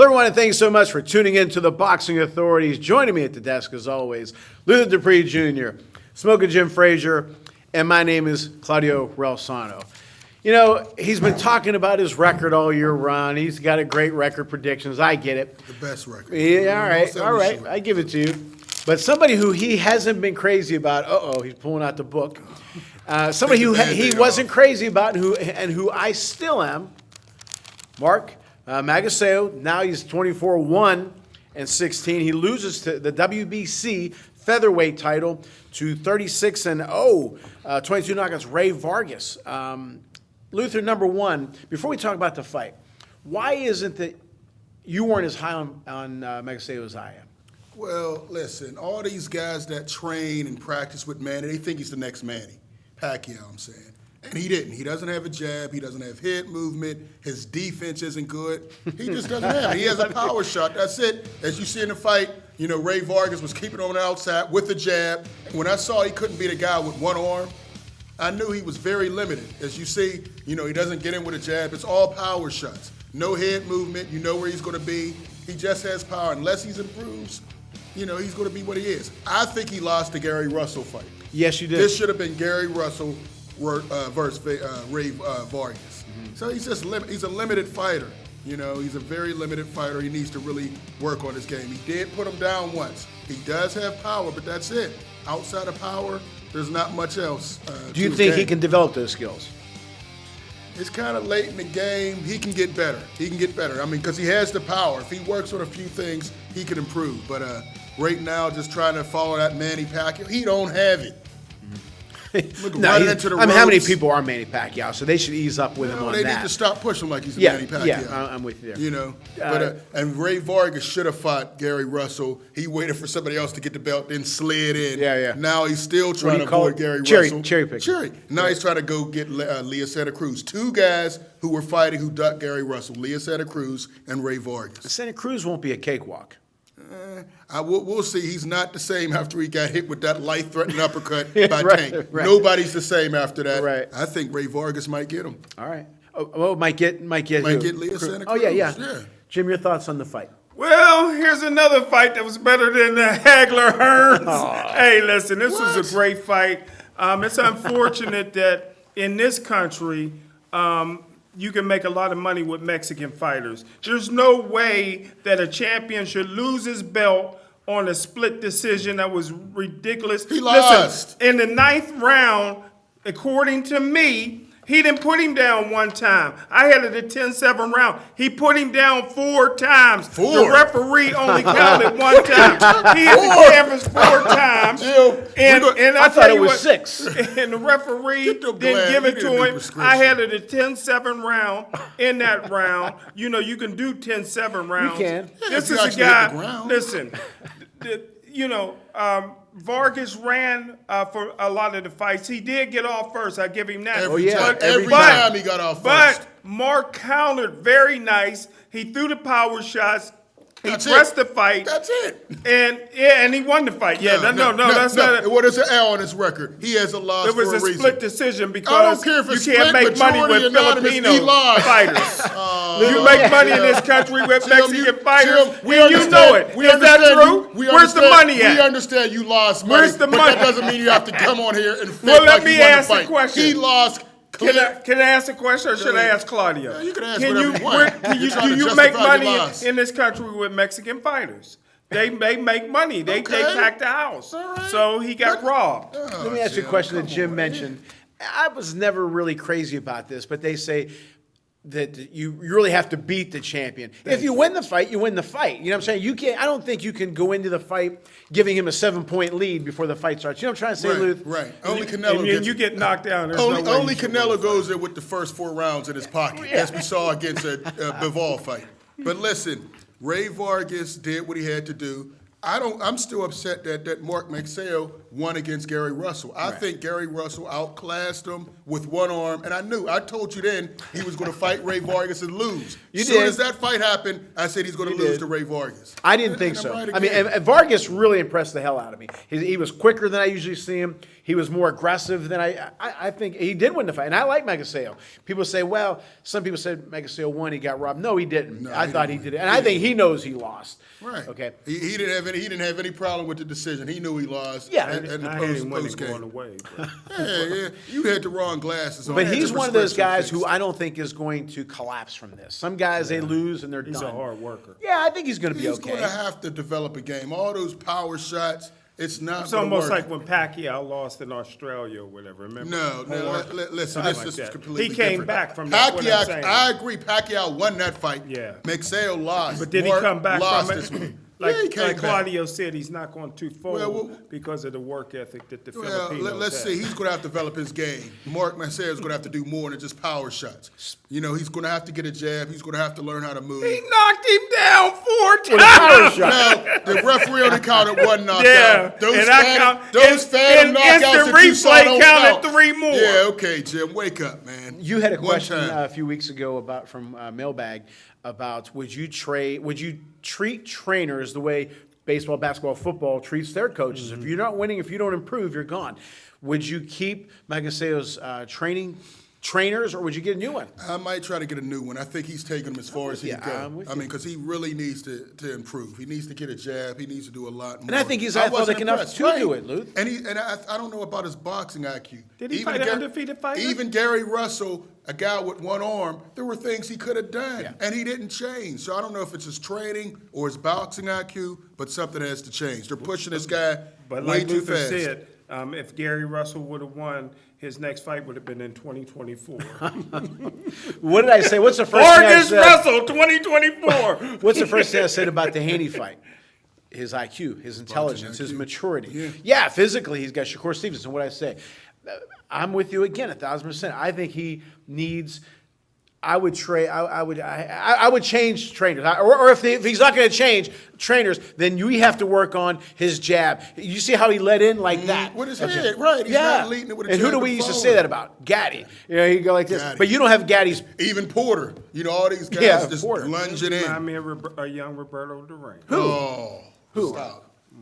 Hello, everyone, and thanks so much for tuning in to the Boxing Authorities. Joining me at the desk, as always, Luther Dupree Jr., Smoking Jim Frazier, and my name is Claudio Relsano. You know, he's been talking about his record all year round. He's got a great record, predictions. I get it. The best record. Yeah, all right. I give it to you. But somebody who he hasn't been crazy about, he's pulling out the book. Somebody who he wasn't crazy about and who I still am, Mark Magsayo. Now he's 24-1-16. He loses to the WBC featherweight title to 36-0, 22 knockouts, Ray Vargas. Luther, number one, before we talk about the fight, why isn't that you weren't as high on Magsayo as I am? Well, listen, all these guys that train and practice with Manny, they think he's the next Manny Pacquiao, I'm saying. And he didn't. He doesn't have a jab. He doesn't have head movement. His defense isn't good. He just doesn't have it. He has a power shot. That's it. As you see in the fight, you know, Ray Vargas was keeping on the outside with the jab. And when I saw he couldn't beat a guy with one arm, I knew he was very limited. As you see, you know, he doesn't get in with a jab. It's all power shots. No head movement. You know where he's going to be. He just has power. Unless he's improves, you know, he's going to be what he is. I think he lost the Gary Russell fight. Yes, you did. This should have been Gary Russell versus Ray Vargas. Mm-hmm. So he's just he's a limited fighter. You know, he's a very limited fighter. He needs to really work on his game. He did put him down once. He does have power, but that's it. Outside of power, there's not much else. Do you think he can develop those skills? It's kind of late in the game. He can get better. He can get better. I mean, because he has the power. If he works on a few things, he can improve. But right now, just trying to follow that Manny Pacquiao, he don't have it. Look, no, how many people are Manny Pacquiao? So they should ease up with him on that. They need to stop pushing like he's Manny Pacquiao. Yeah, I'm with you there. You know, and Ray Vargas should have fought Gary Russell. He waited for somebody else to get the belt, then slid in. Yeah. Now he's still trying to avoid Gary Russell. Cherry pick. Now he's trying to go get Leah Santa Cruz. Two guys who were fighting who ducked Gary Russell, Leah Santa Cruz and Ray Vargas. Santa Cruz won't be a cakewalk. We'll see. He's not the same after he got hit with that life-threatening uppercut by Tank. Right. Nobody's the same after that. Right. I think Ray Vargas might get him. All right. Might get Leah Santa Cruz. Oh, yeah. Jim, your thoughts on the fight? Well, here's another fight that was better than the Hagler-Hearns. Hey, listen, this was a great fight. It's unfortunate that in this country, you can make a lot of money with Mexican fighters. There's no way that a champion should lose his belt on a split decision. That was ridiculous. He lost. Listen, in the 9th round, according to me, he didn't put him down one time. I had it a 10-7 round. He put him down 4 times. The referee only counted one time. He hit the canvas 4 times. And I thought it was 6. And the referee didn't give it to him. I had it a 10-7 round in that round. You know, you can do 10-7 rounds. You can. This is a guy, listen, you know, Vargas ran for a lot of the fights. He did get off first. I give him that. Every time he got off first. But Mark countered very nice. He threw the power shots. He pressed the fight. That's it. And he won the fight. Yeah, no, that's not it. What is an L on his record? He has a loss for a reason. It was a split decision because I don't care if it's you can't make money with Filipino fighters. You make money in this country with Mexican fighters, and you know it. Is that true? Where's the money at? We understand you lost money, Where's the money? But that doesn't mean you have to come on here and fake Well, let like me you won the ask the fight. question. He lost. Can I ask a question, or should I ask Claudio? Yeah, you can ask whatever you want. Do you make money in this country with Mexican fighters? They make money. They pack the house. Right. So he got robbed. Let me ask you a question that Jim mentioned. I was never really crazy about this, but they say that you really have to beat the champion. If you win the fight, you win the fight. You know what I'm saying? You can't. I don't think you can go into the fight giving him a 7-point lead before the fight starts. You know what I'm trying to say, Luke? Right. Only Canelo gets you get knocked down. Only Canelo goes there with the first 4 rounds in his pocket, as we saw against a Bivol fight. But listen, Ray Vargas did what he had to do. I'm still upset that Mark Magsayo won against Gary Russell. I think Gary Russell outclassed him with one arm, and I told you then he was going to fight Ray Vargas and lose. You as soon did. as that fight happened, I said he's going to lose to Ray Vargas. I didn't think And so. I'm right I mean, again. and Vargas really impressed the hell out of me. He was quicker than I usually see him. He was more aggressive than I think he did win the fight. And I like Magsayo. People say, well, some people said Magsayo won, he got robbed. No, he didn't. No, I he thought didn't he did win. it. And I think he knows he lost. Right. Okay. He didn't have any problem with the decision. He knew he lost. Yeah. And the I had him winning post going game. away. But Yeah. You had the wrong glasses on. But Had he's your one of those prescription guys who fixed. I don't think is going to collapse from this. Some guys, they lose and they're he's done. a hard worker. Yeah, I think he's going to be He's okay. going to have to develop a game. All those power shots, it's not It's going to almost work. like when Pacquiao lost in Australia or whatever. Remember? No, listen, Something this like is that. completely He came different. back from that, what I'm Pacquiao, saying. I agree, Pacquiao won that fight. Yeah. Magsayo lost. But did he Mark come back lost from this one. it? Like, Yeah, he came like back. Claudio said, he's not going to fold Well, because of the work ethic that the Well, Filipinos let's have. see. He's going to have to develop his game. Mark Magsayo is going to have to do more than just power shots. You know, he's going to have to get a jab. He's going to have to learn how to move. He knocked him down 4 times. With a power shot. Now, the referee only counted one knockout. Yeah, Those and I phantom, count- those and- phantom and knockouts instant that you saw replay don't counted count. 3 more. Yeah, okay, Jim, wake up, man. You had a One question time. a few weeks ago from Mailbag about would you treat trainers the way baseball, basketball, football treats their coaches? If you're not winning, if you don't improve, you're gone. Would you keep Magasayo's trainers, or would you get a new one? I might try to get a new one. I think he's taking him as far as he you. can I'm go. with I you. mean, because he really needs to improve. He needs to get a jab. He needs to do a lot more. And I think he's I wasn't athletic enough impressed. to do it, Luke. And I don't know about his boxing IQ. Did he fight an undefeated fighter? Even Gary Russell, a guy with one arm, there were things he could have done, Yeah. and he didn't change. So I don't know if it's his training or his boxing IQ, but something has to change. They're pushing this guy But way like too Luther fast. said, if Gary Russell would have won, his next fight would have been in 2024. What did I say? What's the first thing I Vargas said? Russell, 2024. What's the first thing I said about the Haney fight? His IQ, his intelligence, his IQ. maturity. Yeah, physically, he's got Shakur Stevenson. What I say? I'm with you again, 1,000%. I think he needs. I would change trainers, or if he's not going to change trainers, then we have to work on his jab. You see how he let in like that With his Okay. head, right. He's yeah. not leading it with a and who jab do we and used to forward. say that about? Gaddy. You know, he'd go like this, Gaddy. but you don't have Gaddy's. Even Porter. You know, all these guys Yeah, just Porter. lunging Remind in. me of a young Roberto Duran. Oh,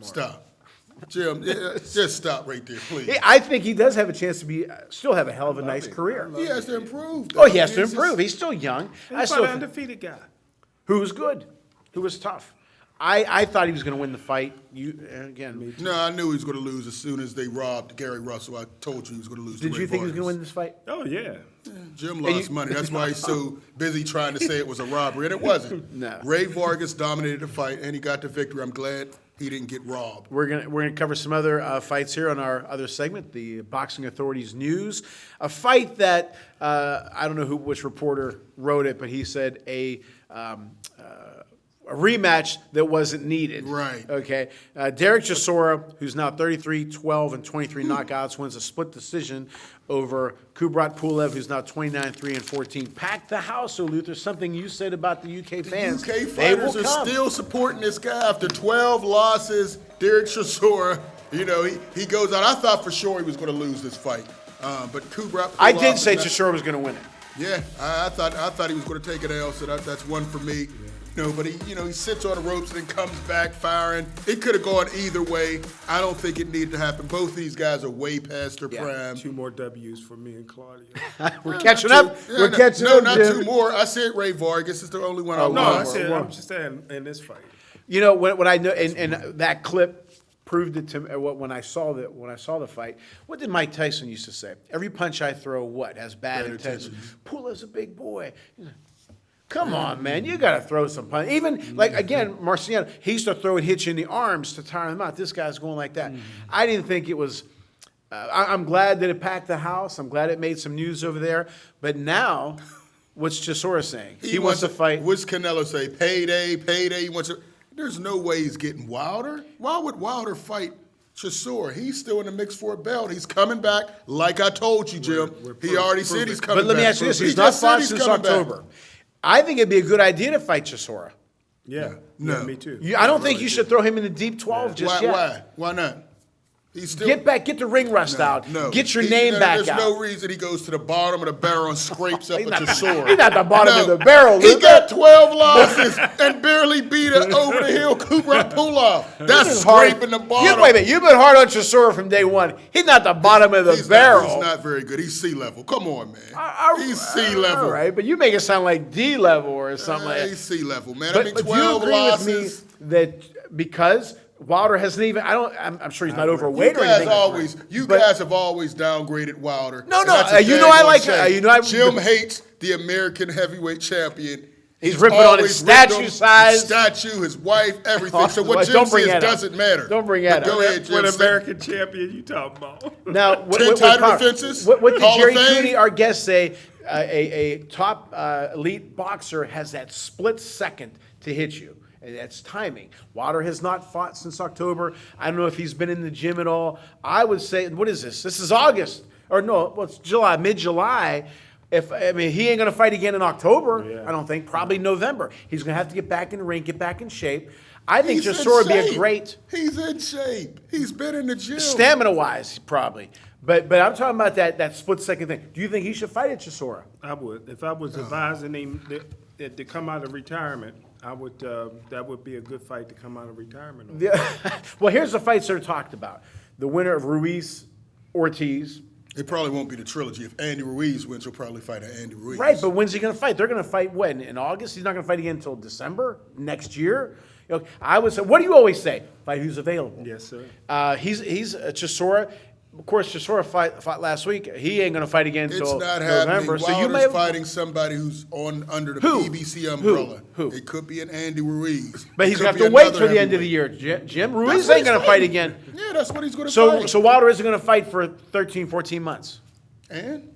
Stop. Jim, just stop right there, please. I think he does have a chance to still have a hell of a nice career. He has to improve. Oh, he has to He's improve. just- He's still young. He I fought still an undefeated guy. who was good, who was tough. I thought he was going to win the fight. No, I knew he was going to lose as soon as they robbed Gary Russell. I told you he was going to lose. Did to you Ray think he was going to win Vargas. this fight? Oh, yeah. Jim lost money. That's why he's so busy trying to say it was a robbery, and it wasn't. No. Ray Vargas dominated the fight, and he got the victory. I'm glad he didn't get robbed. We're gonna cover some other fights here on our other segment, the Boxing Authorities News. A fight that I don't know which reporter wrote it, but he said a rematch that wasn't needed. Right. Okay. Derek Chisora, who's now 33, 12, and 23 knockouts, wins a split decision over Kubrat Pulev, who's now 29, 3, and 14. Packed the house, so Luther. Something you said about the UK fans. UK They will fighters are come. still supporting this guy after 12 losses. Derek Chisora, you know, he goes out. I thought for sure he was going to lose this fight, but Kubrat. I Pulev did say is not- Chisora was going to win it. Yeah, I thought he was going to take an L, so that's one for me. You know, but he sits on the ropes and then comes back firing. It could have gone either way. I don't think it needed to happen. Both these guys are way past their prime. 2 more W's for me and Claudio. We're catching up. Yeah, We're catching up. not Jim. 2 more. I said Ray Vargas is the only one I Oh, No, One I lost. more. said, I'm just saying in this fight. You know what I know, and that clip proved it to me. When I saw the fight, what did Mike Tyson used to say? Every punch I throw, has bad intentions. Pulev's a big boy. Come on, man, you got to throw some punch. Even like again, Marciano, he used to throw and hit you in the arms to tire him out. This guy's going like that. I didn't think it was. I'm glad that it packed the house. I'm glad it made some news over there. But now, what's Chisora saying? He wants to fight. What's Canelo say? Payday. He wants to. There's no way he's getting Wilder. Why would Wilder fight Chisora? He's still in the mix for a belt. He's coming back, like I told you, Jim. He already said he's coming But let back. me ask you this: He he's not just said fought he's since coming back. October. I think it'd be a good idea to fight Chisora. Yeah, No. yeah, me too. I don't think you should throw him in the deep 12 just Why? yet. Why? Why not? He's still Get the ring rust out. No, Get your name back there's out. There's no reason he goes to the bottom of the barrel and scrapes up a Chisora. He's not the bottom of the barrel. He got 12 losses and barely beat an over-the-hill Cooper pull-off. That's scraping the bottom. Wait a minute. You've been hard on Chisora from day one. He's not the bottom of the barrel. He's not very good. He's sea level. Come on, man. He's sea level. All right, but you make it sound like D level or something like that. He's sea level, man. But, I mean, but 12 do you agree losses. with me that because Wilder hasn't even, I'm sure he's not overweight You or guys anything. guys have always downgraded Wilder. No, And no, that's a you know I daggone like- shame. you know I- Jim hates the American heavyweight champion. He's ripping on always his ripped statue on his size. statue, his wife, everything. So what Jim Don't bring says that up. doesn't matter. Don't bring that But Go up. ahead, Jim. What Say- American champion you talking about? Now, 10 title defenses, What did Hall of Jerry Fame? Cooney, our guest, say? A top elite boxer has that split second to hit you. And that's timing. Wilder has not fought since October. I don't know if he's been in the gym at all. I would say, what is this? This is August. Or no, well, it's July, mid-July. He ain't going to fight again in October, Yeah. I don't think. Probably November. He's going to have to get back in the ring, get back in shape. I think He's in Chisora would be a shape. great, He's in shape. He's been in the gym. stamina-wise, probably. But I'm talking about that split-second thing. Do you think he should fight at Chisora? I would. If I was advising him to come out of retirement, I would. That would be a good fight to come out of retirement on. Yeah. Well, here's the fights that are talked about. The winner of Ruiz-Ortiz. It probably won't be the trilogy. If Andy Ruiz wins, he'll probably fight Andy Ruiz. Right, but when's he going to fight? They're going to fight when? In August? He's not going to fight again until December next year? You know, I would say, what do you always say? Fight who's available. Yes, sir. He's Chisora. Of course, Chisora fought last week. He ain't going to fight again It's until not November. happening. So you Wilder's may fighting somebody who's under the Who? PBC umbrella. Who? It could be an Andy Ruiz. But It he's could going to be have to wait another till the end of the heavyweight. year. Jim That's Ruiz what ain't going to he's fight fighting. again. Yeah, that's what he's going to So fight. Wilder isn't going to fight for 13, 14 months. And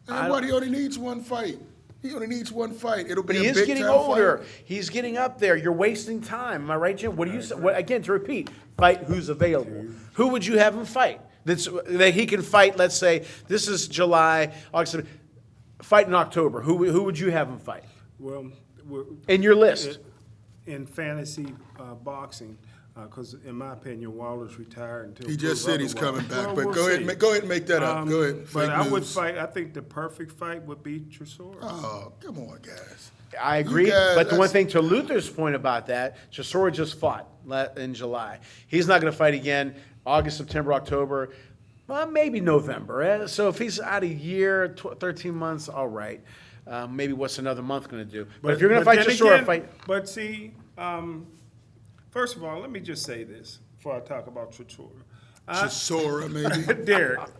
what? He only needs one fight. He only needs one fight. It'll But be he a is big getting time older. fight. He's getting up there. You're wasting time. Am I right, Jim? What do you say? Again, to repeat, fight who's available. Who would you have him fight? That he can fight, let's say, this is July, August, fight in October. Who would you have him fight? Well, In your list. in fantasy boxing, because in my opinion, Wilder's retired until He just prove said he's otherwise. coming back. Well, but we'll go see. ahead and make that up. Go ahead. But Fake I would news. fight. I think the perfect fight would be Chisora. Oh, come on, guys. I agree. guys, But the one that's- thing to Luther's point about that, Chisora just fought in July. He's not going to fight again August, September, October. Well, maybe November. So if he's out a year, 13 months, all right. Maybe what's another month going to do? But if you're going to fight then Chisora, again- fight. But see, first of all, let me just say this before I talk about Chisora. Chisora, maybe.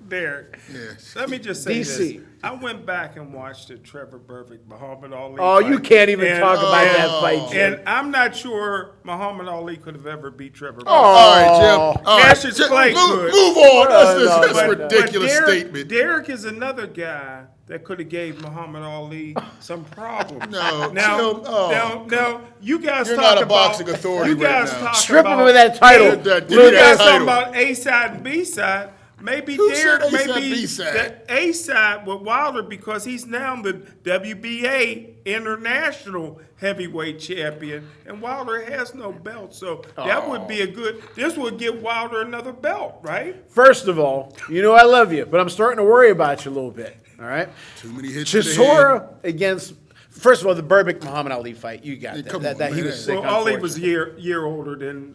Derek. Yes. Let me just say DC. this. I went back and watched the Trevor Burbick Muhammad Ali. Oh, fight. you can't even And- talk about that fight, Jim. And I'm not sure Muhammad Ali could have ever beat Trevor Burbick. All right, Jim. All right. Cassius Jim, Clay move, could. move on. That's no, a no. ridiculous Derek, statement. Derek is another guy that could have gave Muhammad Ali some problems. No, now, Jim, oh. now, you guys You're talk not a about boxing authority You guys right now. talk Strip him about of that title. Give that- You give me guys that talking title. about A side and B side. Maybe Who Derek, said A-side, maybe B-side? the A side with Wilder because he's now the WBA international heavyweight champion, and Wilder has no belt. So that would be a good. This would give Wilder another belt, right? First of all, you know I love you, but I'm starting to worry about you a little bit. All right? Too many hits to the head. Chisora against, first of all, the Burbick Muhammad Ali fight. You got that. come on, He man. was sick. Well, Ali was unfortunately. a year older than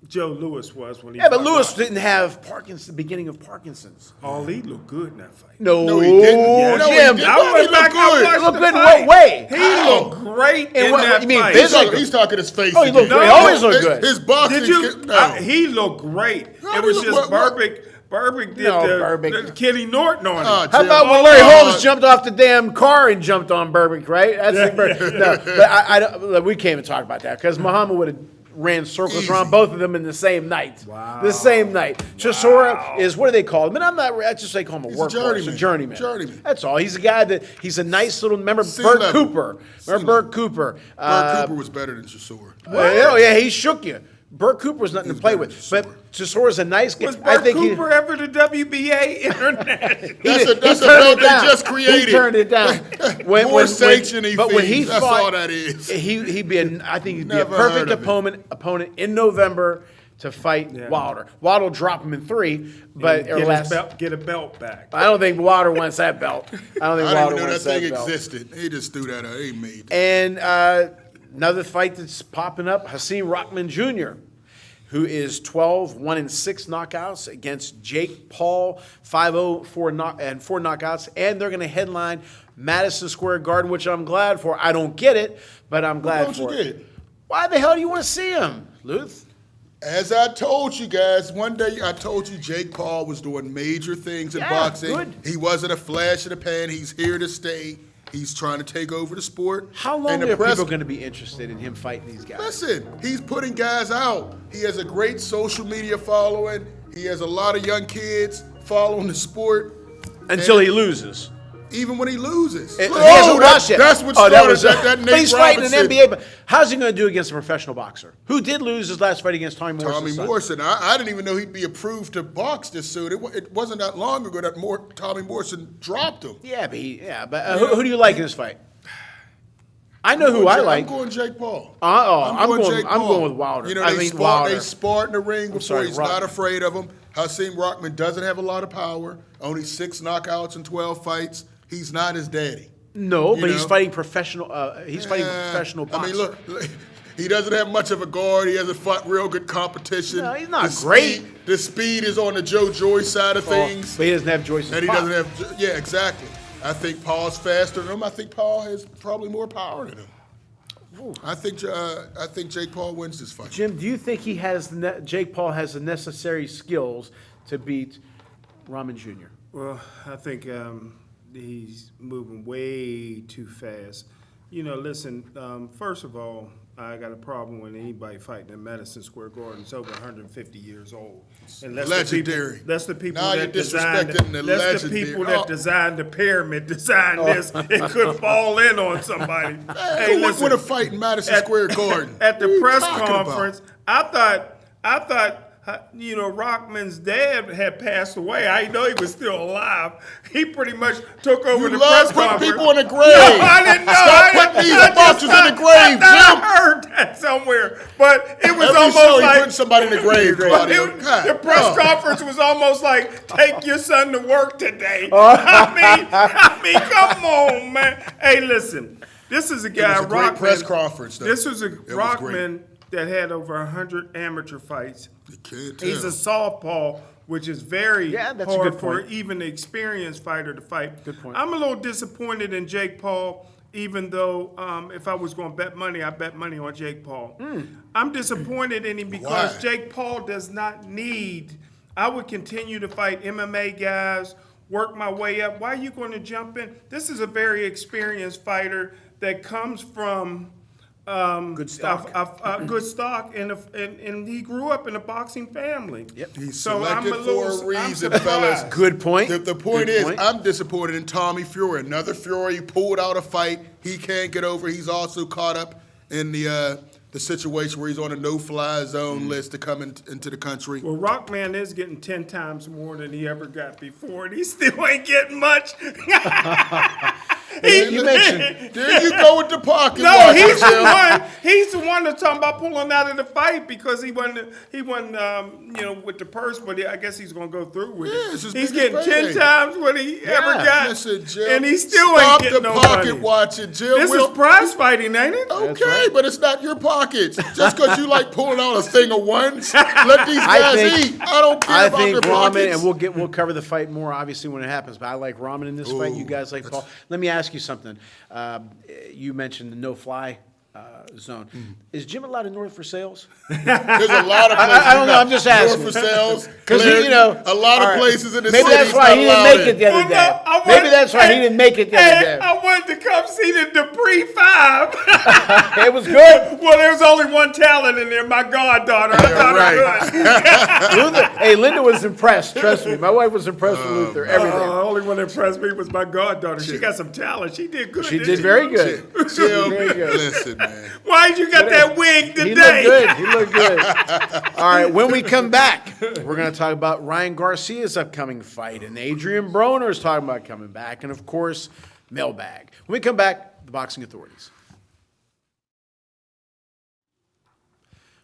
Joe Lewis was when he. Yeah, but fought Lewis Wilder. didn't have the beginning of Parkinson's. Ali looked good in that fight. No, he didn't. No, he Jim. didn't. I He went back. looked I good. watched He looked the good in fight. what way? He How? looked great And in what- that you mean fight. physically? He's talking his face. Oh, he looked again. great. No. Always looked good. His boxing. Did you? No. He looked great. How It did was he just look- what- Burbick did No, the Burbick. Kenny Norton on him. Oh, How Jim. about when Larry Holmes jumped off the damn car and jumped on Burbick, right? That's No, but I don't, we can't even talk about that because Muhammad would have ran circles Easy. around both of them in the same night. Wow. The same night. Chisora is, what do they call him? And I'm not, I just say call him a He's a workhorse, a journeyman. Journeyman. That's all. He's a guy he's a nice little, remember Sea Burt level. Cooper? Sea Remember level. Burt Cooper? Burt Cooper was better than Chisora. Oh, yeah, he shook you. Burt Cooper was nothing to play with. better than But Chisora's a nice guy. Was Burt Cooper ever the WBA internet? That's a belt they just created. He turned it down. More sanctioning but when he fees. That's fought, all that is. He'd be I think he'd be a Never perfect heard of it. opponent in November to fight Wilder. Wilder will drop him in 3, but Get a belt back. I don't think Wilder wants that belt. I don't think I Wilder didn't even know wants that thing belt. existed. He just threw that out. He made that. And another fight that's popping up, Hasim Rahman Jr., who is 12, 1-6 knockouts against Jake Paul, 5-0, 4 knockouts. And they're going to headline Madison Square Garden, which I'm glad for. I don't get it, but I'm glad don't for you it. get it? Why the hell do you want to see him, Luth? As I told you guys, one day I told you Jake Paul was doing major things in boxing. Good. He wasn't a flash in the pan. He's here to stay. He's trying to take over the sport. How long And are the press- people going to be interested in him fighting these guys? Listen, he's putting guys out. He has a great social media following. He has a lot of young kids following the sport. Until And he loses. even when he loses. He hasn't lost yet. That's what Oh, started was, that Nate but he's fighting Robinson. an NBA. But how's he going to do against a professional boxer who did lose his last fight against Tommy Morrison? Tommy Morrison. I didn't even know he'd be approved to box this soon. It wasn't that long ago that Tommy Morrison dropped him. Yeah, but who do you like in this fight? I know who I like. I'm going Jake Paul. I'm going Jake Paul. going with Wilder. You know, I they mean Wilder. sparred in the ring before. sorry, He's Rockman. not afraid of him. Hasim Rockman doesn't have a lot of power. Only 6 knockouts in 12 fights. He's not his daddy. No, You but he's know? fighting professional. He's fighting professional boxer. I mean, look, he doesn't have much of a guard. He hasn't fought real good competition. No, he's not The great. the speed is on the Joe Joyce side of things. But he doesn't have Joyce's And he pop. doesn't have, yeah, exactly. I think Paul's faster than him. I think Paul has probably more power than him. I think Jake Paul wins this fight. Jim, do you think Jake Paul has the necessary skills to beat Rahman Jr.? Well, I think he's moving way too fast. You know, listen, first of all, I got a problem when anybody fighting in Madison Square Garden is over 150 years old. And Legendary. That's the people Now that you're designed disrespecting the that's the legendary. people that designed the pyramid, designed this. It could fall in on somebody. Hey, who would listen, win a fight in Madison Square Garden? At the What are you press talking about? conference, I thought, you know, Rockman's dad had passed away. I know he was still alive. He pretty much took over the love press putting conference. people in the grave. No, I didn't know. Stop putting these boxers in the grave, I thought Jim. I heard that somewhere, but it was Every almost show he like putting somebody in the grave, Claudio. God, the press no. conference was almost like, "Take your son to work today." I mean, come on, man. Hey, listen, this is a guy. was a great Rockman, press conference, though. This was a It was Rockman that had over 100 amateur fights. You can't tell. He's a southpaw, which is very Yeah, that's a hard good for point. even an experienced fighter to fight. Good point. I'm a little disappointed in Jake Paul, even though if I was going to bet money, I bet money on Jake Paul. I'm disappointed in him because Why? Jake Paul does not need. I would continue to fight MMA guys, work my way up. Why are you going to jump in? This is a very experienced fighter that comes from Good stock. good stock, and he grew up in a boxing family. Yep. He's So I'm selected a little- for a I'm reason, surprised. fellas. Good point. The point Good is, point. I'm disappointed in Tommy Fury. Another Fury pulled out a fight. He can't get over. He's also caught up in the situation where he's on a no-fly zone list to come into the country. Well, Rockman is getting 10 times more than he ever got before, and he still ain't getting much. You mentioned There you go with the pocket. No, watch, he's the Jim. one. He's the one that's talking about pulling out of the fight because he won, you know, with the purse. But I guess he's gonna go through with Yeah, it's it. his He's biggest getting 10 payday. times what he ever got, Listen, Jim. and he still stop ain't getting the no pocket money. watching, Jim. This is prize fighting, ain't it? Okay, right. but it's not your pockets. Just because you like pulling out a thing of ones, let these guys eat. I don't care I about think their Rahman, pockets. and we'll cover the fight more obviously when it happens. But I like Rahman in this fight. You guys like Paul. Let me ask you something. You mentioned the no-fly zone. Is Jim allowed in North for sales? There's a lot of places. I don't know, I'm just asking. North for sales. 'Cause Clarendon, you know, a lot all of right. places in the Maybe city. that's why he didn't make it the other day. Maybe that's why he didn't make it the other day. I wanted to come see the Dupree 5. It was good. Well, there was only one talent in there, my goddaughter. I thought right. it was. Luther, hey, Linda was impressed. Trust me, my wife was impressed with Luther. Everything. The only one that impressed me was my goddaughter. She got some talent. She did good. She didn't did very good. Jim, Very good. listen, man. Why'd you got that wig He today? looked good. He looked good. All right, when we come back, we're going to talk about Ryan Garcia's upcoming fight, and Adrian Broner is talking about coming back, and of course, mailbag. When we come back, the boxing authorities.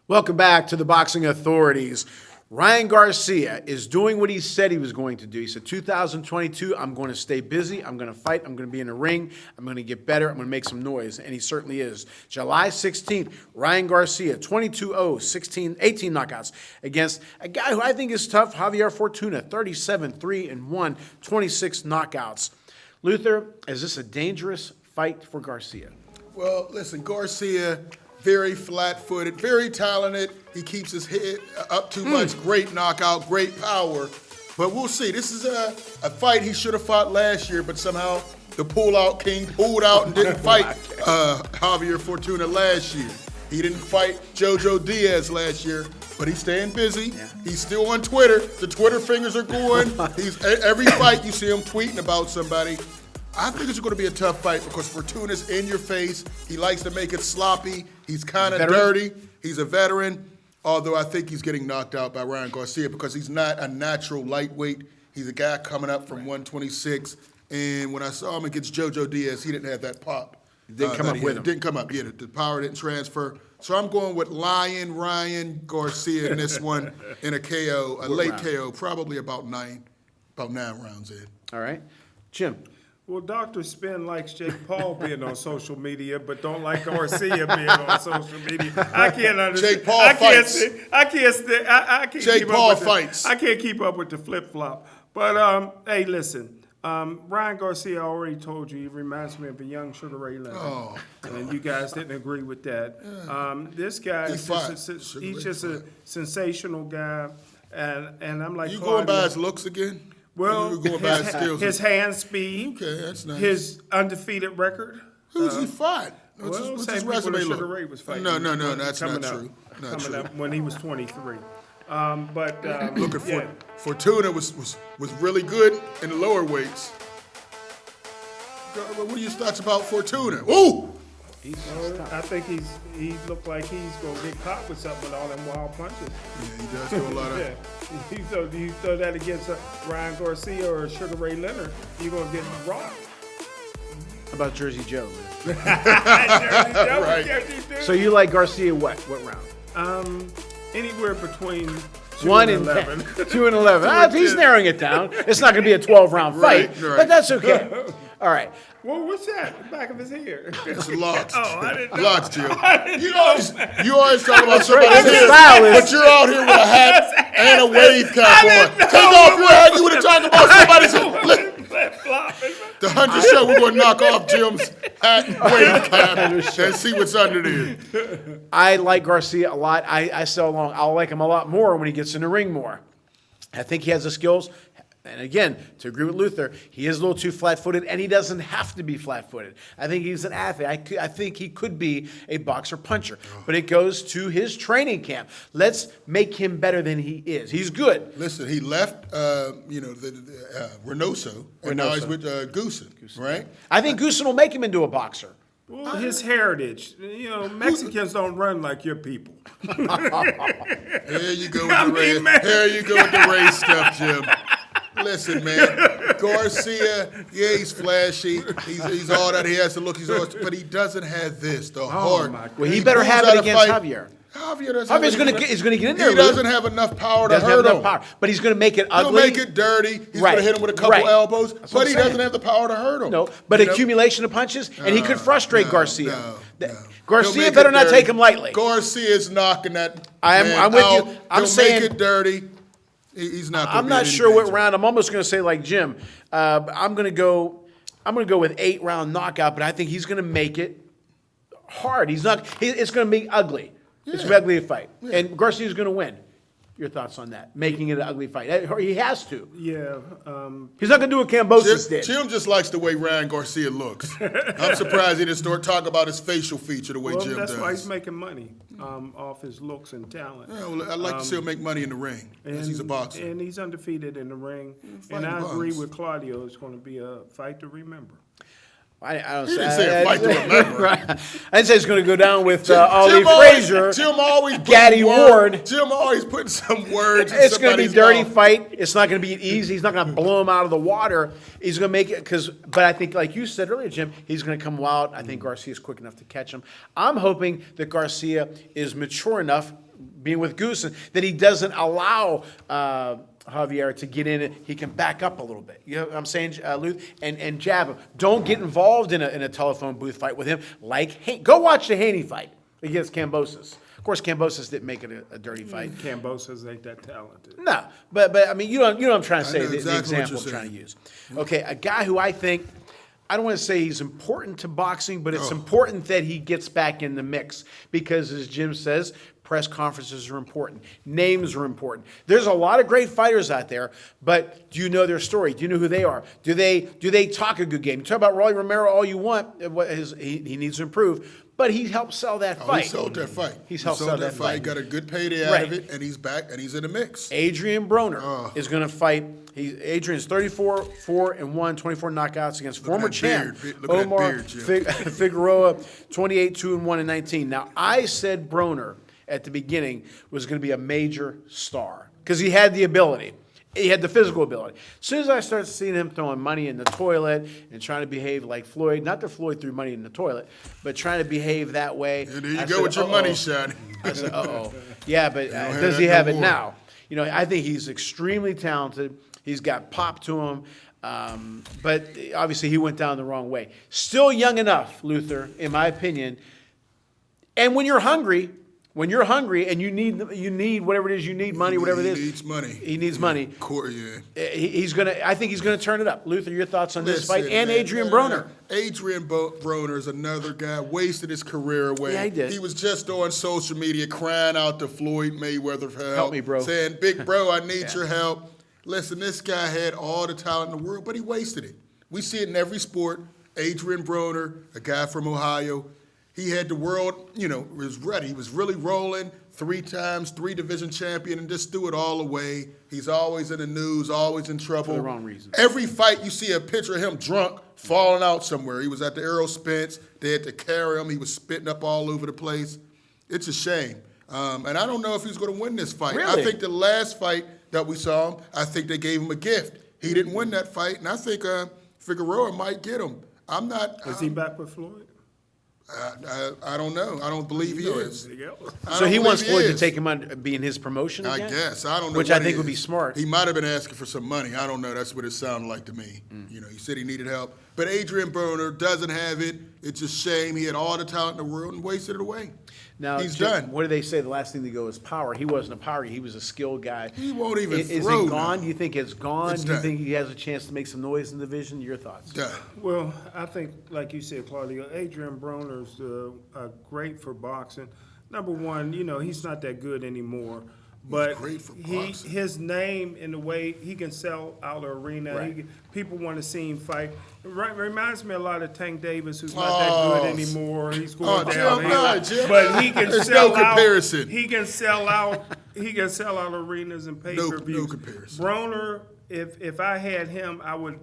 Welcome back to the boxing authorities. Ryan Garcia is doing what he said he was going to do. He said, 2022, I'm going to stay busy. I'm going to fight. I'm going to be in the ring. I'm going to get better. I'm going to make some noise. And he certainly is. July 16th, Ryan Garcia, 22-0, 18 knockouts against a guy who I think is tough, Javier Fortuna, 37-3-1, 26 knockouts. Luther, is this a dangerous fight for Garcia? Well, listen, Garcia, very flat-footed, very talented. He keeps his head up too much. Great knockout, great power. But we'll see. This is a fight he should have fought last year, but somehow the pull-out king pulled out and didn't fight Javier Fortuna last year. He didn't fight Jojo Diaz last year, but he's staying busy. Yeah. He's still on Twitter. The Twitter fingers are going. He's every fight you see him tweeting about somebody. I think it's going to be a tough fight because Fortuna's in your face. He likes to make it sloppy. He's kind of dirty. He's a veteran, although I think he's getting knocked out by Ryan Garcia because he's not a natural lightweight. He's a guy coming up from 126. And when I saw him against Jojo Diaz, he didn't have that pop. Didn't come up with him. Didn't come up. Yeah, the power didn't transfer. So I'm going with Ryan Garcia in this one in a KO, a late KO, probably about 9 rounds in. All right. Jim. Well, Dr. Spin likes Jake Paul being on social media, but don't like Garcia being on social media. I can't understand. Jake Paul fights. I can't Jake Paul fights. I can't keep up with the flip-flop. But, hey, listen. Ryan Garcia already told you he reminds me of a young Sugar Ray Leonard. Oh, and you guys didn't agree with that. This guy is just a sensational guy. And I'm like, you going by his looks again? Well, you going by his skills. His hand speed. Okay, that's nice. His undefeated record. Who's he fought? What's his resume resume Sugar look? Ray was fighting. No, that's not true. Not true. Up when he was 23. Look at Fortuna was really good in the lower weights. What are your thoughts about Fortuna? Ooh! I think he looked like he's gonna get caught with something with all them wild punches. Yeah, he does throw a lot of. Yeah. You throw that against Ryan Garcia or Sugar Ray Leonard, you're gonna get rocked. How about Jersey Joe? Jersey Joe, Right. Jersey Joe. So you like Garcia what round? Anywhere between 2 1 and and 11. 2 and 11. He's narrowing it down. It's not going to be a 12-round fight, Right. but that's okay. All right. Well, what's that? The back of his hair. It's locks. Oh, I didn't know. Locks, Jim. I You always talk about somebody's That's hair, right. but you're out here with a hat and a wave cap on. Take off your hat. You would have talked about somebody's hair. The 100 show, we're going to knock off Jim's hat and wave cap and see what's under there. I like Garcia a lot. I sell along. I'll like him a lot more when he gets in the ring more. I think he has the skills. And again, to agree with Luther, he is a little too flat-footed, and he doesn't have to be flat-footed. I think he's an athlete. I think he could be a boxer-puncher. But it goes to his training camp. Let's make him better than he is. He's good. Listen, he left, Reynoso, and now he's with Goosen, right? I think Goosen will make him into a boxer. Well, his heritage. Mexicans don't run like your people. There you go with the race. There you go with the race stuff, Jim. Listen, man, Garcia, yeah, he's flashy. He's all that. He has to look. But he doesn't have this, the heart. Well, he better have it against Javier. Javier's going to get in there. He doesn't have enough power to hurt him. But he's going to make it ugly. He'll make it dirty. He's going to hit him with a couple elbows. But he doesn't have the power to hurt him. No, but accumulation of punches, and he could frustrate Garcia. No. Garcia better not take him lightly. Garcia's knocking that. I'm with you. I'm saying make it dirty. He's not. I'm not sure what round. I'm almost going to say like Jim. I'm going to go with 8-round knockout, but I think he's going to make it hard. It's going to be ugly. Yeah. It's an ugly fight, and Garcia's going to win. Your thoughts on that? Making it an ugly fight. He has to. Yeah. He's not going to do what Kambosos did. Jim just likes the way Ryan Garcia looks. I'm surprised he didn't start talking about his facial feature the way Jim does. That's why he's making money off his looks and talent. Yeah, well, I'd like to see him make money in the ring because he's a boxer. And he's undefeated in the ring. And I agree with Claudio. It's going to be a fight to remember. I don't He say, didn't say a fight to remember. Right. I didn't say it's going to go down with Ali Jim always- Frazier, Jim always putting Gaddy Ward. Jim always putting some words. in It's going to be a somebody's dirty mouth. fight. It's not going to be easy. He's not going to blow him out of the water. He's going to make it but I think, like you said earlier, Jim, he's going to come wild. I think Garcia's quick enough to catch him. I'm hoping that Garcia is mature enough, being with Goosen, that he doesn't allow Javier to get in it. He can back up a little bit. You know what I'm saying, Luth? And jab him. Don't get involved in a telephone booth fight with him. Go watch the Haney fight against Kambosos. Of course, Kambosos didn't make it a dirty fight. Kambosos ain't that talented. No, but I mean, you know what I'm trying to say, know the exactly what example I'm you're trying to saying. use. Okay, a guy who I think, I don't want to say he's important to boxing, but it's important that he gets back in the mix because, as Jim says, press conferences are important. Names are important. There's a lot of great fighters out there, but do you know their story? Do you know who they are? Do they talk a good game? You talk about Rolly Romero all you want. He needs to improve, but he helped sell that fight. He sold that fight. He's helped sold sell that that fight. fight. Got a good payday out Right. of it, and he's back, and he's in the mix. Adrian Broner is going to fight. Adrian's 34-4-1, 24 knockouts against former that champ beard. Look at that Omar beard, Jim. Figueroa, 28-2-1 and 19. Now, I said Broner at the beginning was going to be a major star because he had the ability. He had the physical ability. As soon as I started seeing him throwing money in the toilet and trying to behave like Floyd, not that Floyd threw money in the toilet, but trying to behave that way. And there you I go said, with your uh-oh. money shot. I said, uh-oh. Yeah, but have does he that have no it more. now? You know, I think he's extremely talented. He's got pop to him. But obviously he went down the wrong way. Still young enough, Luther, in my opinion. And when you're hungry and you need whatever it is you need, money, whatever it is. He needs money. He needs money. Yeah. I think he's gonna turn it up. Luther, your thoughts on this fight? Listen, And man, Adrian Broner. Adrian Broner is another guy, wasted his career away. Yeah, he did. He was just on social media crying out to Floyd Mayweather for help. Help me, bro. Saying, big bro, I need your help. Listen, this guy had all the talent in the world, but he wasted it. We see it in every sport. Adrian Broner, a guy from Ohio, he had the world, was ready. He was really rolling, 3 times, 3 division champion, and just threw it all away. He's always in the news, always in trouble. For the wrong reasons. Every fight, you see a picture of him drunk, falling out somewhere. He was at the Aero Spence. They had to carry him. He was spitting up all over the place. It's a shame. And I don't know if he's going to win this fight. Really? I think the last fight that we saw him, I think they gave him a gift. He didn't win that fight, and I think Figueroa might get him. I'm not. Is he back with Floyd? I don't know. I don't believe he is. So he wants Floyd to take him on, be in his promotion I again? guess. I don't know. Which what I think it would be is. smart. He might have been asking for some money. I don't know. That's what it sounded like to me. He said he needed help. But Adrian Broner doesn't have it. It's a shame. He had all the talent in the world and wasted it away. Now, He's Jim, done. What do they say? The last thing to go is power. He wasn't a power. He was a skilled guy. He won't even Is throw it gone? now. Do you think it's gone? It's Do you done. think he has a chance to make some noise in the division? Your thoughts? Done. Well, I think, like you said, Claudio, Adrian Broner's great for boxing. Number one, he's not that good anymore. But great for boxing. his name and the way he can sell out the arena, Right. people want to see him fight. Reminds me a lot of Tank Davis, who's not that good anymore. He's going Jim, downhill. Jim. But he can There's sell no out. comparison. He can sell out. He can sell out arenas and pay-per-views. No comparison. Broner, if I had him, I would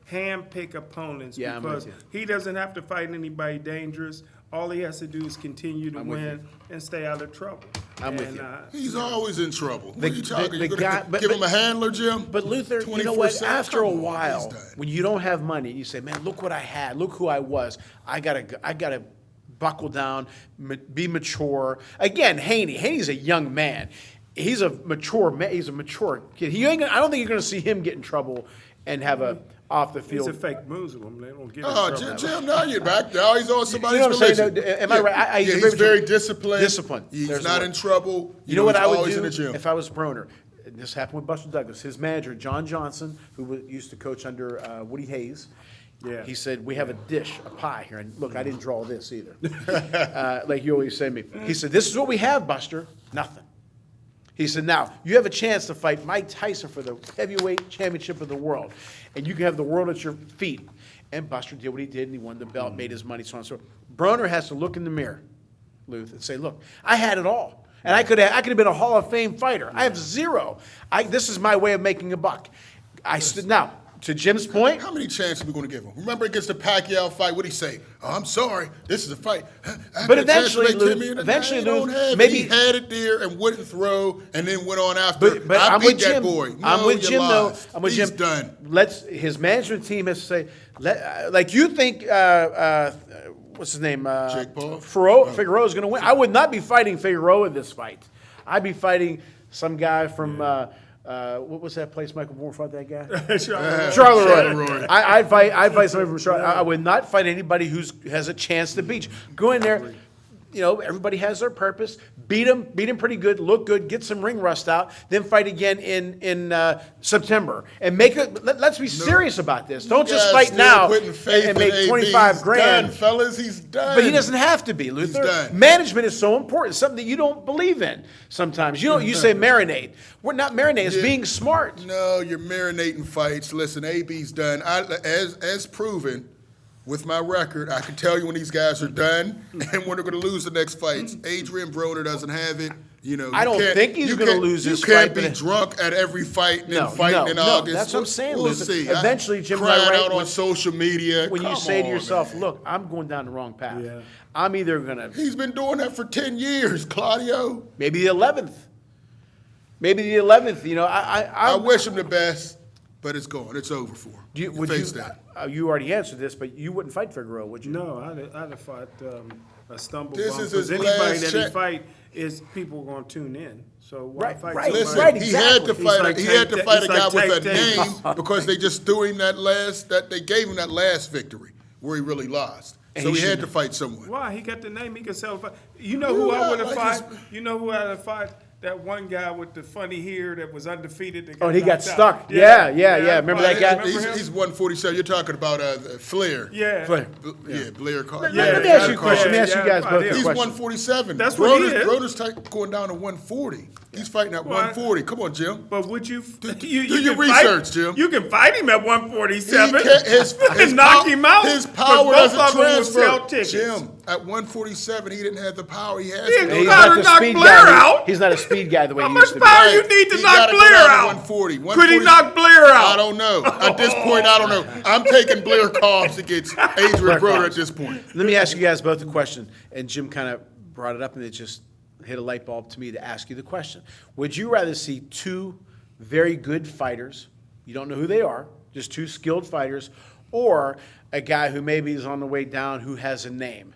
hand pick opponents Yeah, I'm because with he doesn't have to fight anybody dangerous. All he has to do is continue to win and stay out of trouble. I'm with you. He's always in trouble. What are you the talking? You guy- gonna but- give but- him a handler, Jim? But Luther, you know what? 24/7? After a Come on, while, he's done. when you don't have money, you say, "Man, look what I had. Look who I was. I gotta buckle down, be mature." Again, Haney's a young man. He's a mature man. He's a mature kid. I don't think you're going to see him get in trouble and have a off the He's field. a fake Muslim. They don't get in Oh, trouble. Jim, now you're back. Now he's on somebody's You know what I'm saying? religion. No, am I right? Yeah, he's very disciplined. Disciplined. He's There's the not word. in trouble. You know what he's I would always do in the gym. if I was Broner? This happened with Buster Douglas. His manager, John Johnson, who used to coach under Woody Hayes, Yeah. he said, "We have a dish, a pie here." And look, I didn't draw this either. Like you always say to me. He said, "This is what we have, Buster. Nothing." He said, "Now, you have a chance to fight Mike Tyson for the heavyweight championship of the world, and you can have the world at your feet." And Buster did what he did, and he won the belt, made his money, so on and so forth. Broner has to look in the mirror, Luth, and say, "Look, I had it all. And I could have been a Hall of Fame fighter. I have zero. This is my way of making a buck." Now, to Jim's point, How many chances are we going to give him? Remember against the Pacquiao fight, what did he say? Oh, I'm sorry, this is a fight. But eventually, Lou, maybe he had it there and wouldn't throw, and then went on after. But I I'm beat with that Jim. boy. No, I'm with you Jim though. lost. I'm with He's Jim. done. His management team has to say, like you think, what's his name? Jake Paul? Figueroa is going to win. I would not be fighting Figueroa in this fight. I'd be fighting some guy from. What was that place Michael Moore fought that guy? Charleroi. I'd fight somebody from Charleroi. I would not fight anybody who has a chance to beat you. Go in there. You know, everybody has their purpose. Beat him pretty good, look good, get some ring rust out, then fight again in September. And make it. Let's be serious about this. Don't just fight now and make 25 grand. Done, fellas, he's done. But he doesn't have to be, Luther. done. Management is so important. Something that you don't believe in sometimes. You say marinate. We're not marinating. It's being smart. No, you're marinating fights. Listen, AB's done. As proven with my record, I can tell you when these guys are done and when they're going to lose the next fights. Adrian Broner doesn't have it. You know, I don't think he's going to lose this fight. You can't be drunk at every fight and then fighting in August. That's what I'm saying, We'll Luther. see. Eventually, Jim crying Wright out on social media. when you say to yourself, "Look, I'm going down the wrong path. Yeah. I'm either going to He's been doing that for 10 years, Claudio. maybe the 11th, You know, I wish him the best, but it's gone. It's over for him. Would you? Face that. You already answered this, but you wouldn't fight Figueroa, would you? No, I'd have fought a stumble This bump. is his Because anybody last that he chance. fight is people going to tune in. So why Right, fight right. somebody? Listen, Right, he exactly. had to He's fight. like He had to Tank- fight a he's guy like with a Tank name because they just threw him they gave him that last victory where he really lost. And So he he had shouldn't to fight someone. Why? He got the name. He can sell. You know who I would have like fought? You know who I'd have fought? That one guy with the funny hair that was undefeated. That Oh, he got knocked stuck. out. Yeah. I'd Remember fight that guy? him. Remember him? He's 147. You're talking about Flair. Yeah. Yeah, Blair Carter. Let me ask you a question. Let me ask you guys Yeah, both a yeah. He's question. 147. That's what he is. Broner's going down to 140. He's fighting at 140. Come on, Jim. But would you Do you your can research, fight, Jim. You can fight him at 147. He can't- his knock pow- him out. His but power both doesn't of them will transfer. sell tickets. Jim, at 147, he didn't have the power he has. Yeah, to you He's go gotta not the knock speed Blair guy. out. He's not a speed guy the way How he much used to be. power you need to He knock gotta go Blair down to out? 140. Could he knock Blair out? I don't know. At this point, I don't know. I'm taking Blair Cobbs against Adrian Broner at this point. Let me ask you guys both a question, and Jim kind of brought it up, and it just hit a light bulb to me to ask you the question. Would you rather see two very good fighters, you don't know who they are, just two skilled fighters, or a guy who maybe is on the way down who has a name?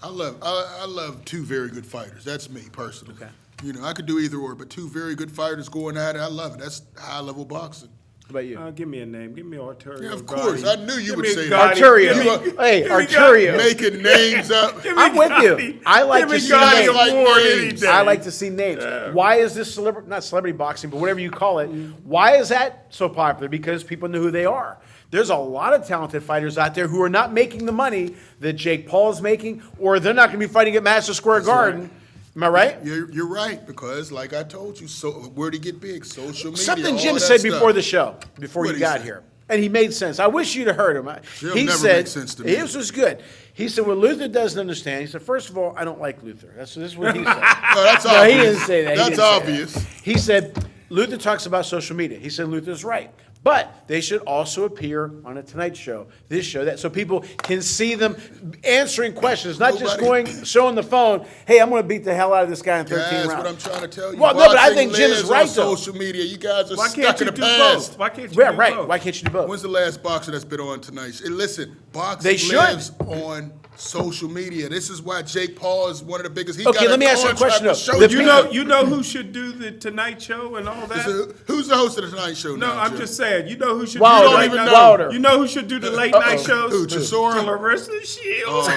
I love two very good fighters. That's me personally. Okay. You know, I could do either or, but two very good fighters going at it, I love it. That's high level boxing. How about you? Give me a name. Give me Arturo. Yeah, of course. I knew you Give would me say Gotti. that. Arturo. You Hey, Give me Arturo. Making names up. Give me I'm with you. Gotti. I like Give to me see Gotti names. award any names. day. I like to see names. Why is this not celebrity boxing, but whatever you call it, why is that so popular? Because people know who they are. There's a lot of talented fighters out there who are not making the money that Jake Paul is making, or they're not going to be fighting at Madison Square Garden. Am I right? You're right, because like I told you, so where'd he get big? Social media. Something all Jim that said stuff. before the show, before What'd you he got say? here. And he made sense. I wish you'd have heard him. Jim He never said, makes sense to me. This was good. He said, what Luther doesn't understand, he said, first of all, I don't like Luther. This is what he said. No, that's No, obvious. he didn't say that. He That's didn't say that. obvious. He said, Luther talks about social media. He said, Luther's right. But they should also appear on a Tonight Show, this show, that, so people can see them answering questions, not just showing the phone, hey, I'm going to beat the hell out of this guy in 13 That's rounds. what I'm trying to tell you. Well, no, but I Boxing think Jim is lives right, on though. social media. You guys are Why stuck can't in you the do past. both? Why can't you Yeah, do right. both? Why can't you do both? When's the last boxer that's been on tonight? And listen, boxing They should. lives on social media. This is why Jake Paul is one of the biggest. He Okay, got let me ask you a question, contract though. with The Showtime. You know who should do the Tonight Show and all that? Who's the host of the Tonight Show No, now? I'm Jim? just saying. You know who should Wilder. do the late Don't even night? know. Wilder. You know who should do the late night shows? Who, Chisora? Clarissa Shields.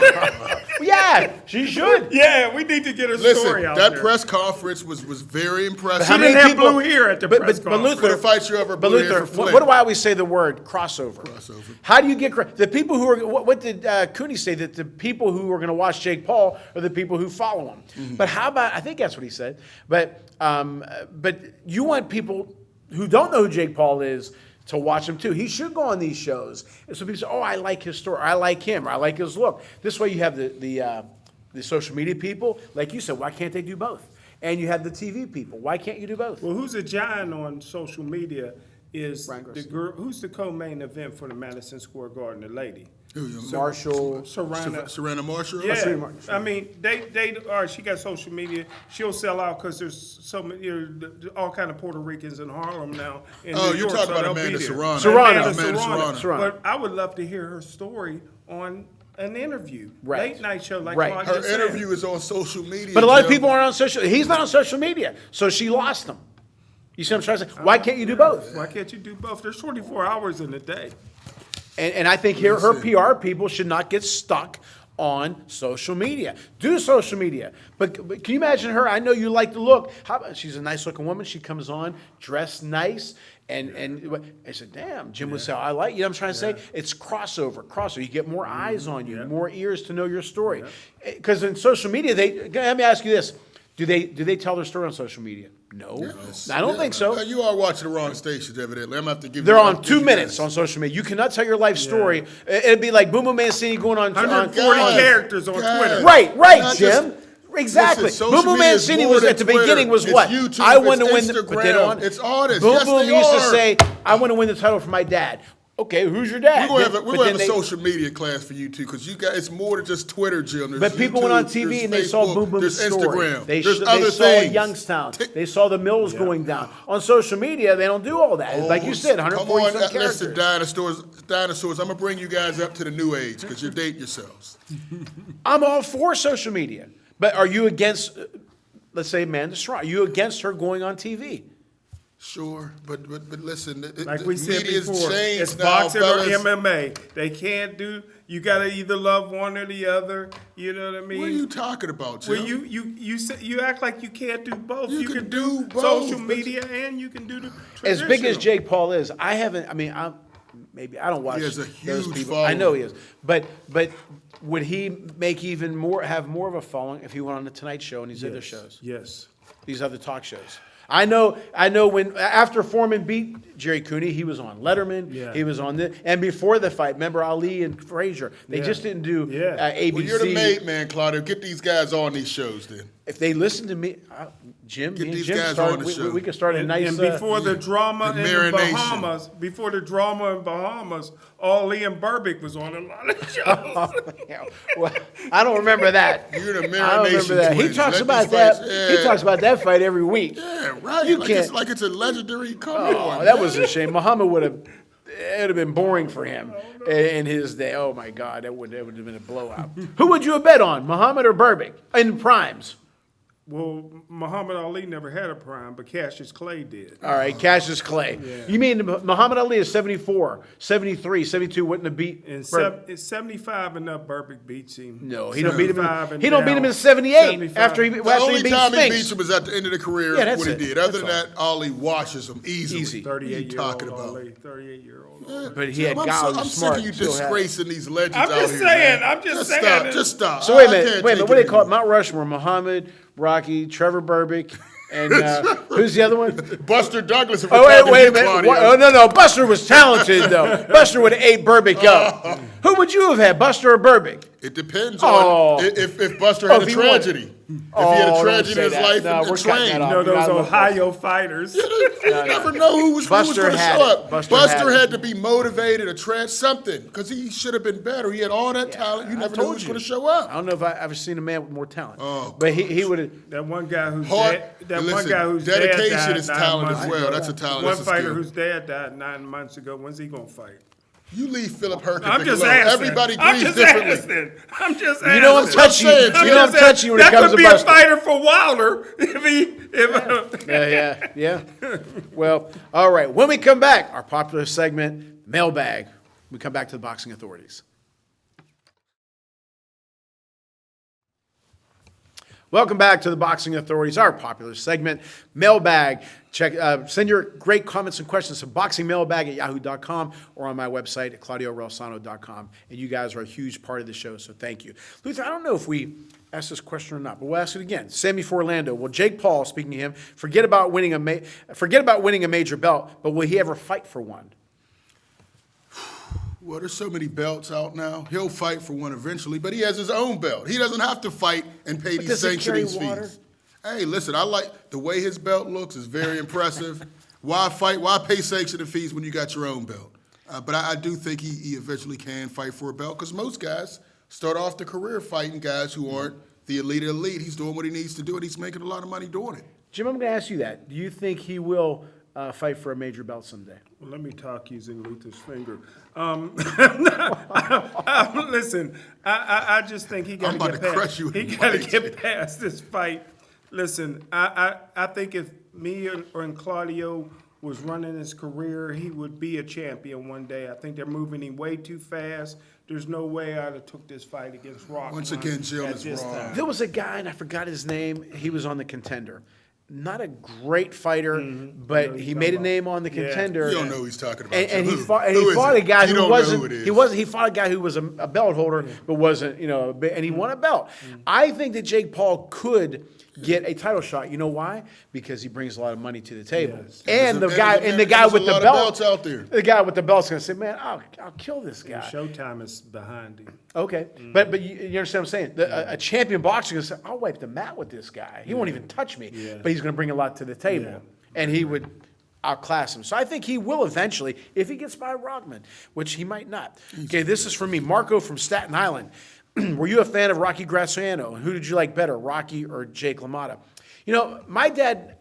Yeah, she should. Yeah, we need to get a Listen, story out that there. press conference was very impressive. She How didn't many have people- blue hair at the but, press but conference. For the fight you ever But blew in Luther, for what Flint. do I always say the word crossover? Crossover. How do you get the people who are? What did Cooney say? That the people who are going to watch Jake Paul are the people who follow him. Mm-hmm. But how about? I think that's what he said. But you want people who don't know who Jake Paul is to watch him too. He should go on these shows. And so people say, "Oh, I like his story. I like him. Or I like his look." This way, you have the social media people, like you said. Why can't they do both? And you have the TV people. Why can't you do both? Well, who's a giant on social media is Ryan the Garcia. girl, who's the co-main event for the Madison Square Garden, the lady? Marshall. Serena Marshall? Yeah, Serena Marshall. I mean, they are. She got social media. She'll sell out because there's so many, all kind of Puerto Ricans in Harlem now. In Oh, New you're York, talking so about they'll be Amanda there. Serrano. Serrano. Amanda Serrano. Serrano. But I would love to hear her story on an interview, Right. late night show, like Right. Claudia Her said. interview is on social media. But a lot of Jim. people aren't on social. He's not on social media, so she lost him. You see what I'm trying to say? Why can't you do both? Why can't you do both? There's 24 hours in a day. And I think her PR people should not get stuck on social media. Do social media. But can you imagine her? I know you like the look. She's a nice looking woman. She comes on dressed nice. And I said, damn, Jim would say, I like, you know what I'm trying to say? It's crossover. You get more eyes on you, more ears to know your story. Because in social media, let me ask you this. Do they tell their story on social media? No. Yes. I don't think so. You are watching the wrong stations, evidently. I'm going to have to give They're you on 2 minutes on social media. You cannot tell your life story. It'd be like Boom Boom Mancini going on 140 God. characters on God. Twitter. Right, Not Jim. just- Exactly. Listen, social Boom Boom media is Mancini more was than at the Twitter. beginning was It's what? YouTube, I want to it's win. But they Instagram, don't. it's artists. Boom Yes, Boom they used to are. say, "I want to win the title for my dad." Okay, who's your dad? We're But going to have then a social media class for you, too, because you guys, it's more than just Twitter, Jim. There's But people YouTube, went on TV there's and they saw Facebook, Boom Boom's there's story. Instagram. They There's they other saw things. Youngstown. They saw the mills going down. On social media, they don't do all that. Like you said, 140 some characters. Listen, dinosaurs, I'm going to bring you guys up to the new age, because you're dating yourselves. I'm all for social media. But are you against, let's say, Amanda Serrano? Are you against her going on TV? Sure, but listen, Like the we said media's before, changed it's now, boxing fellas. or MMA. They can't do. You gotta either love one or the other. You know what I mean? What are you talking about, Jim? Well, you act like you can't do both. You You can can do do both, social but- media and you can do the As big as traditional. Jake Paul is, I haven't. I mean, I don't watch has a those huge people. I know following. he is, but would he make have more of a following if he went on the Tonight Show and these other shows, Yes. these other talk shows? I know. When after Foreman beat Jerry Cooney, he was on Letterman. Yeah. He was on and before the fight, remember Ali and Frazier? They Yeah. just didn't do Yeah. ABC. Well, you're the made man, Claudio. Get these guys on these shows, then. If they listen to me, Jim, Get me and these Jim guys start, on the show. we can start a nice. And before the drama the in the marination. Bahamas, all Liam Burbick was on a lot of shows. Yeah, well, I don't remember that. You're the I don't marination remember that. He twins. talks Let about these that. fights- He yeah. talks about that fight every week. Yeah, right. You like can't- It's like it's a legendary come Oh, on. that man. was a shame. Muhammad would have. It would have been boring for him in his day. Oh my God, that would have been a blowout. Who would you have bet on, Muhammad or Burbick in primes? Well, Muhammad Ali never had a prime, but Cassius Clay did. All right, Cassius Clay. You mean Muhammad Ali is 74, 73, 72 wouldn't have beat In Burbick? 75 and up, Burbick beats him. No, he don't beat him. 75 and He don't beat him down. in 78 75. after he The beat only time he Spinks. beats him was at the end of the career Yeah, that's when he it. did. Other That's than that, Ali washes him easily. Easy. What are you 38-year-old talking about? Ali. 38-year-old. But he had I'm, guys I'm sick smart. of you still had it. disgracing these legends I'm out just here. saying, man. I'm just Stop. saying. Just stop. So wait a I minute, can't what take do they it call it? anymore. Mount Rushmore, Muhammad, Rocky, Trevor Burbick, and who's the other one? Buster Douglas. If Oh, we're wait talking a you, minute. Claudio. Oh, no. Buster was talented, though. Buster would have ate Burbick up. Who would you have had, Buster or Burbick? It depends Oh. on if Buster had if a he won. tragedy. If he had Oh, a don't tragedy say in his that. life No, and we're cutting that trained. off. You know, those gotta look Ohio fighters. You never know who was Buster going to had show it. up. Buster Buster had had it. to be motivated or something because he should have been better. He had all that talent. You I never knew who told was you. going to show I up. don't know if I've ever seen a man with more talent. Oh, but he would have. That one guy who's Heart- dead. That listen, one guy whose dedication dad died is 9 talent months as well. ago. That's a talent. One That's a fighter skill. whose dad died 9 months ago. When's he gonna fight? You leave Philip Herkins I'm just alone. asking. Everybody I'm grieves just differently. asking. I'm just asking. You know I'm touchy. saying, You know I'm touchy when it that comes could to be Buster. a fighter for Wilder if Yeah. Well, all right. When we come back, our popular segment, Mailbag. We come back to the boxing authorities. Welcome back to the Boxing Authorities, our popular segment, Mailbag. Send your great comments and questions to boxingmailbag@yahoo.com or on my website at claudiorelsano.com. And you guys are a huge part of the show, so thank you. Luther, I don't know if we asked this question or not, but we'll ask it again. Sammy for Orlando. Will Jake Paul, speaking to him, forget about winning a major belt, but will he ever fight for one? Well, there's so many belts out now. He'll fight for one eventually, but he has his own belt. He doesn't have to fight and pay these does it carry sanctioning water? fees. Hey, listen, I like the way his belt looks is very impressive. Why fight? Why pay sanctioning fees when you got your own belt? But I do think he eventually can fight for a belt because most guys start off their career fighting guys who aren't the elite. He's doing what he needs to do, and he's making a lot of money doing it. Jim, I'm going to ask you that. Do you think he will fight for a major belt someday? Well, let me talk using Luther's finger. Listen, I just think he got I'm about to to get crush past. you He in got to fights. get past this fight. Listen, I think if me and Claudio was running his career, he would be a champion one day. I think they're moving him way too fast. There's no way I'd have took this fight against Rocky. Once again, Jim at is this wrong. time. There was a guy, and I forgot his name. He was on the Contender. Not a great fighter, but know he you're made a talking name on the Yeah. Contender. You don't know who he's talking about. And he Who? fought. And Who he is fought it? a guy You who don't know wasn't. who it is. He fought a guy who was a belt holder, but wasn't. And he won a belt. I think that Jake Paul could get a title shot. You know why? Because he brings a lot of money to the table. Yes. And the There's guy there's with a the lot of belt. belts out there. The guy with the belt's gonna say, "Man, I'll kill this guy." Showtime is behind him. Okay, but you understand what I'm saying? A champion boxer is gonna say, "I'll wipe the mat with this guy. He won't even touch me." Yeah. But he's gonna bring a lot to the table, Yeah. and he would outclass him. So I think he will eventually, if he gets by Rodman, which he might not. Okay, this is from me, Marco from Staten Island. Were you a fan of Rocky Graciano? And who did you like better, Rocky or Jake LaMotta? My dad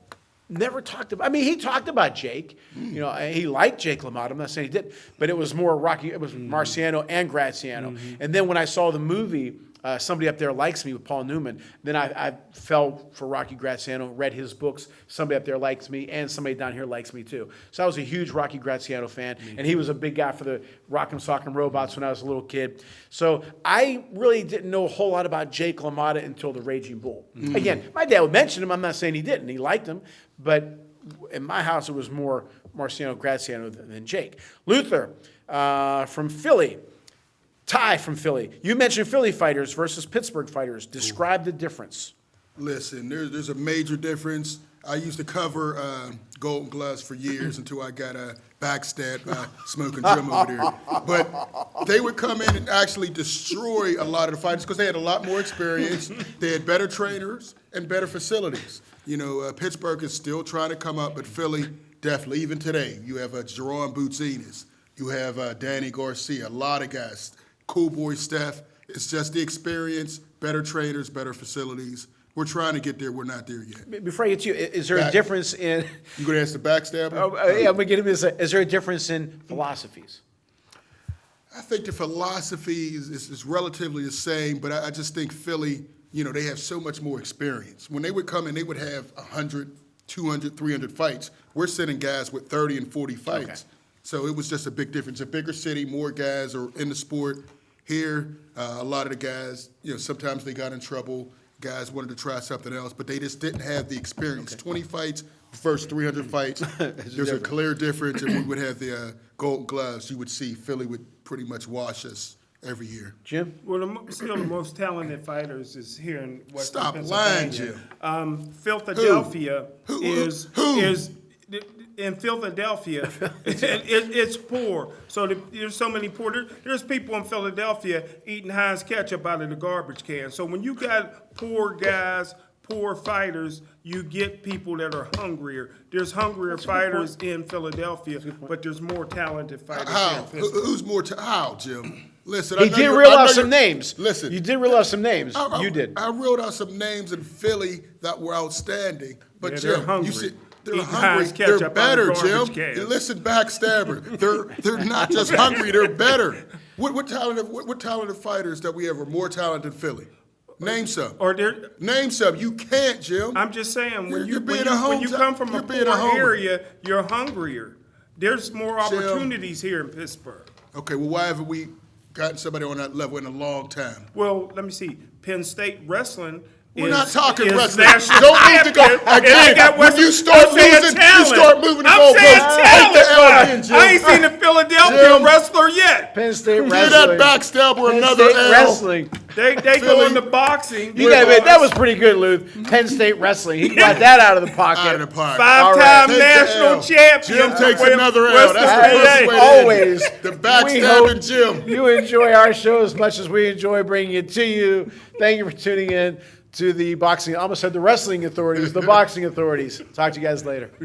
never talked about. I mean, he talked about Jake. He liked Jake LaMotta. I'm not saying he did, but it was more Rocky. It was Marciano and Graziano. And then when I saw the movie, Somebody Up There Likes Me with Paul Newman, then I fell for Rocky Graziano, read his books. Somebody Up There Likes Me, and Somebody Down Here Likes Me too. So I was a huge Rocky Graziano fan, and he was a big guy for the Rock'em Sock'em Robots when I was a little kid. So I really didn't know a whole lot about Jake LaMotta until the Raging Bull. Again, my dad would mention him. I'm not saying he didn't. He liked him, but in my house, it was more Marciano Graziano than Jake. Luther from Philly. Ty from Philly. You mentioned Philly fighters versus Pittsburgh fighters. Describe the difference. Listen, there's a major difference. I used to cover Golden Gloves for years until I got backstabbed by Smoking Jim over there. But they would come in and actually destroy a lot of the fighters because they had a lot more experience. They had better trainers and better facilities. Pittsburgh is still trying to come up, but Philly definitely, even today, you have Jerome Boutsinis. You have Danny Garcia, a lot of guys. Cool Boy Steph. It's just the experience, better trainers, better facilities. We're trying to get there. We're not there yet. Before I get to you, is there a difference in... You going to ask the backstabber? Yeah, I'm going to get him this. Is there a difference in philosophies? I think the philosophy is relatively the same, but I just think Philly, they have so much more experience. When they would come in, they would have 100, 200, 300 fights. We're sending guys with 30 and 40 fights. Okay. So it was just a big difference. A bigger city, more guys are in the sport. Here, a lot of the guys, sometimes they got in trouble. Guys wanted to try something else, but they just didn't have the experience. Okay. 20 fights versus 300 fights. There's a clear difference. If we would have the Golden Gloves, you would see Philly would pretty much wash us every year. Jim? Well, still the most talented fighters is here in Western Stop Pennsylvania. lying, Jim. Philadelphia Who? is in Philadelphia. It's poor. So there's so many poor. There's people in Philadelphia eating Heinz ketchup out of the garbage can. So when you got poor guys, poor fighters, you get people that are hungrier. There's hungrier fighters in Philadelphia, but there's more talented fighters here How? in Pittsburgh. Who's more? How, Jim? Listen, He I know did you're- reel I know out some you're- names. Listen, You did reel out some names. You did. I reeled out some names in Philly that were outstanding, but Yeah, they're Jim, hungry. you said they're Eating hungry. Heinz ketchup They're out of better, garbage Jim. cans. Listen, backstabber. They're not just hungry. They're better. What talented fighters that we have are more talented than Philly? Name some. Name some. You can't, Jim. I'm just saying, when you being when you come from a you're being poor homer. area, you're hungrier. There's more opportunities here in Pittsburgh. Okay, well, why haven't we gotten somebody on that level in a long time? Well, let me see. Penn State wrestling. We're is, not talking is wrestling. national Don't need to go champion, and again. they got When Western- you start I'm saying losing, you talent. start moving the I'm saying goalposts. Take the L talent. again, Jim. I ain't seen a Philadelphia Jim. wrestler yet. Penn State Give wrestling. that backstabber Penn another State L. wrestling. They go Philly. into boxing. You gotta admit, that was pretty good, Luth. Penn State wrestling. He got that out of the pocket. Out of the park. Five-time All right. Take the national L. champion. Jim takes with another L. Western That's the PA. perfect way to Always. end it. The We hope backstabbing Jim. you enjoy our show as much as we enjoy bringing it to you. Thank you for tuning in to the boxing. I almost said the wrestling authorities, the boxing authorities. Talk to you guys later.